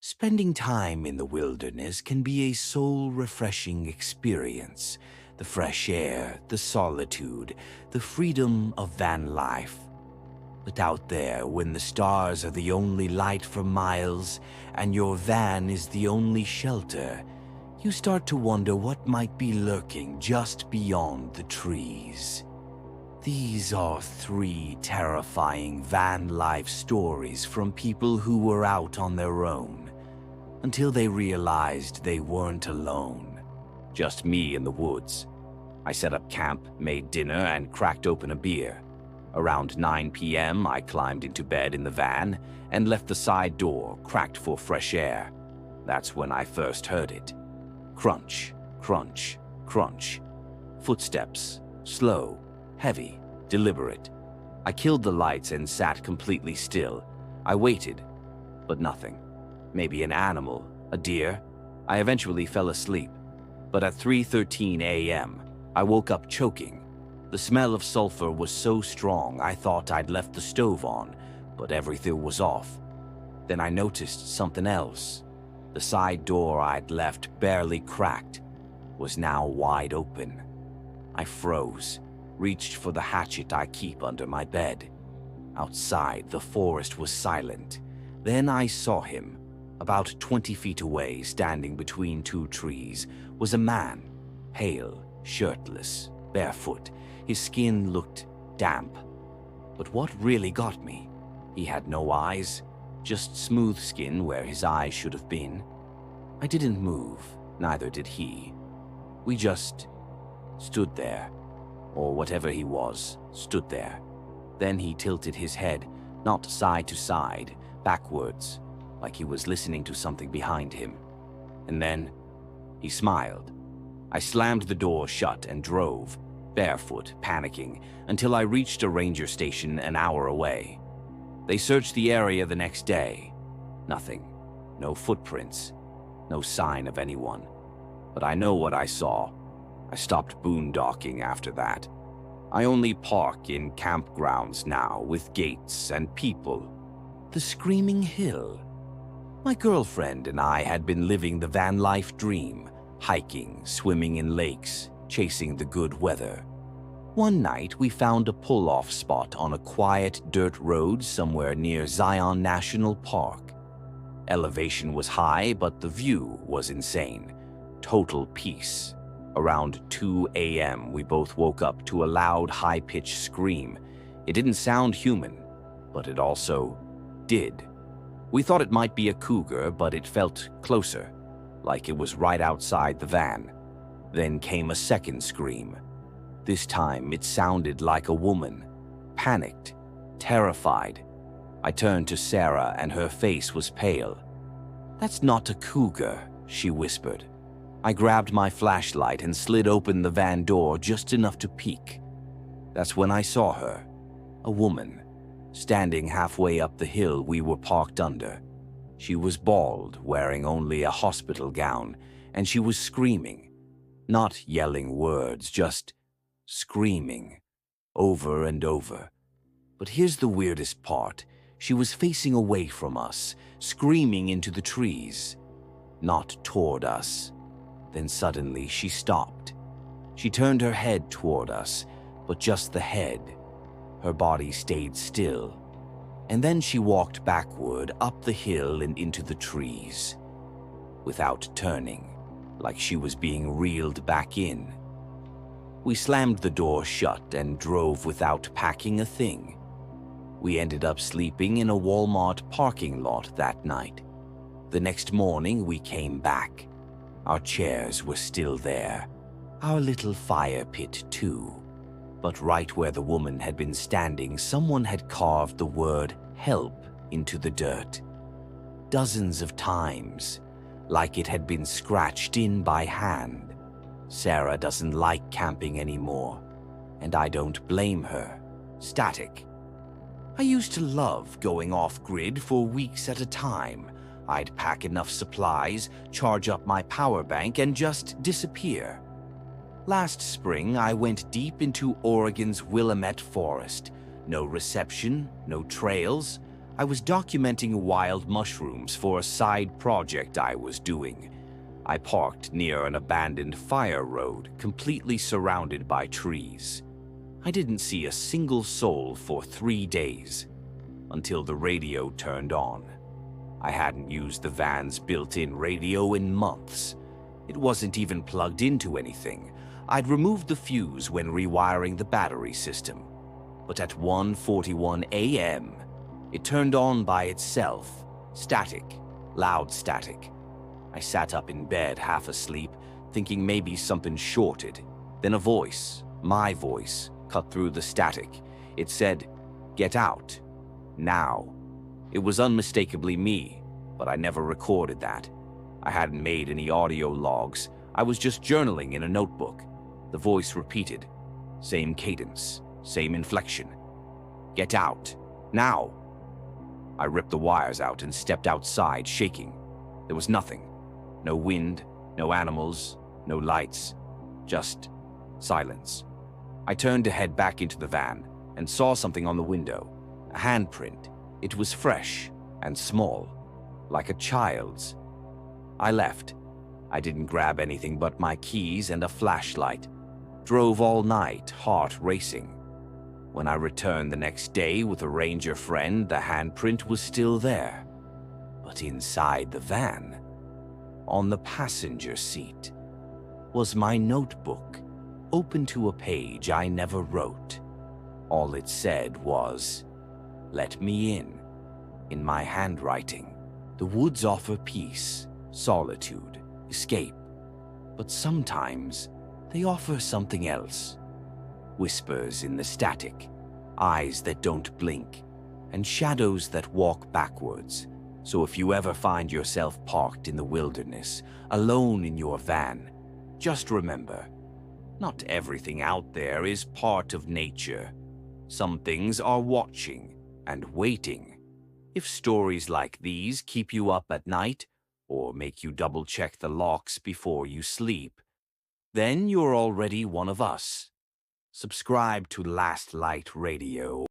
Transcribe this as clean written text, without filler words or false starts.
Spending time in the wilderness can be a soul-refreshing experience. The fresh air, the solitude, the freedom of van life. But out there, when the stars are the only light for miles and your van is the only shelter, you start to wonder what might be lurking just beyond the trees. These are 3 terrifying van life stories from people who were out on their own, until they realized they weren't alone. Just me in the woods. I set up camp, made dinner, and cracked open a beer. Around 9 p.m., I climbed into bed in the van and left the side door cracked for fresh air. That's when I first heard it. Crunch, crunch, crunch. Footsteps, slow, heavy, deliberate. I killed the lights and sat completely still. I waited, but nothing. Maybe an animal, a deer. I eventually fell asleep, but at 3:13 a.m., I woke up choking. The smell of sulfur was so strong I thought I'd left the stove on, but everything was off. Then I noticed something else. The side door I'd left barely cracked was now wide open. I froze, reached for the hatchet I keep under my bed. Outside, the forest was silent. Then I saw him. About 20 feet away, standing between 2 trees, was a man, pale, shirtless, barefoot. His skin looked damp. But what really got me? He had no eyes, just smooth skin where his eyes should have been. I didn't move, neither did he. We just stood there, or whatever he was, stood there. Then he tilted his head, not side to side, backwards, like he was listening to something behind him. And then he smiled. I slammed the door shut and drove, barefoot, panicking, until I reached a ranger station an hour away. They searched the area the next day. Nothing. No footprints. No sign of anyone. But I know what I saw. I stopped boondocking after that. I only park in campgrounds now with gates and people. The Screaming Hill. My girlfriend and I had been living the van life dream, hiking, swimming in lakes, chasing the good weather. One night, we found a pull-off spot on a quiet dirt road somewhere near Zion National Park. Elevation was high, but the view was insane. Total peace. Around 2 a.m., we both woke up to a loud, high-pitched scream. It didn't sound human, but it also did. We thought it might be a cougar, but it felt closer, like it was right outside the van. Then came a second scream. This time it sounded like a woman, panicked, terrified. I turned to Sarah and her face was pale. "That's not a cougar," she whispered. I grabbed my flashlight and slid open the van door just enough to peek. That's when I saw her, a woman, standing halfway up the hill we were parked under. She was bald, wearing only a hospital gown, and she was screaming. Not yelling words, just screaming, over and over. But here's the weirdest part. She was facing away from us, screaming into the trees, not toward us. Then suddenly she stopped. She turned her head toward us, but just the head. Her body stayed still. And then she walked backward up the hill and into the trees, without turning, like she was being reeled back in. We slammed the door shut and drove without packing a thing. We ended up sleeping in a Walmart parking lot that night. The next morning we came back. Our chairs were still there, our little fire pit too. But right where the woman had been standing, someone had carved the word "help" into the dirt. Dozens of times, like it had been scratched in by hand. Sarah doesn't like camping anymore, and I don't blame her. Static. I used to love going off-grid for weeks at a time. I'd pack enough supplies, charge up my power bank, and just disappear. Last spring, I went deep into Oregon's Willamette Forest. No reception, no trails. I was documenting wild mushrooms for a side project I was doing. I parked near an abandoned fire road, completely surrounded by trees. I didn't see a single soul for 3 days, until the radio turned on. I hadn't used the van's built-in radio in months. It wasn't even plugged into anything. I'd removed the fuse when rewiring the battery system. But at 1:41 a.m., it turned on by itself. Static, loud static. I sat up in bed, half asleep, thinking maybe something shorted. Then a voice, my voice, cut through the static. It said, "Get out. Now." It was unmistakably me, but I never recorded that. I hadn't made any audio logs. I was just journaling in a notebook. The voice repeated. Same cadence, same inflection. "Get out. Now." I ripped the wires out and stepped outside, shaking. There was nothing. No wind, no animals, no lights. Just silence. I turned to head back into the van and saw something on the window. A handprint. It was fresh and small, like a child's. I left. I didn't grab anything but my keys and a flashlight. Drove all night, heart racing. When I returned the next day with a ranger friend, the handprint was still there. But inside the van, on the passenger seat, was my notebook, open to a page I never wrote. All it said was, "Let me in my handwriting. The woods offer peace, solitude, escape. But sometimes they offer something else. Whispers in the static, eyes that don't blink, and shadows that walk backwards. So if you ever find yourself parked in the wilderness, alone in your van, just remember, not everything out there is part of nature. Some things are watching and waiting. If stories like these keep you up at night or make you double-check the locks before you sleep, then you're already one of us. Subscribe to Last Light Radio.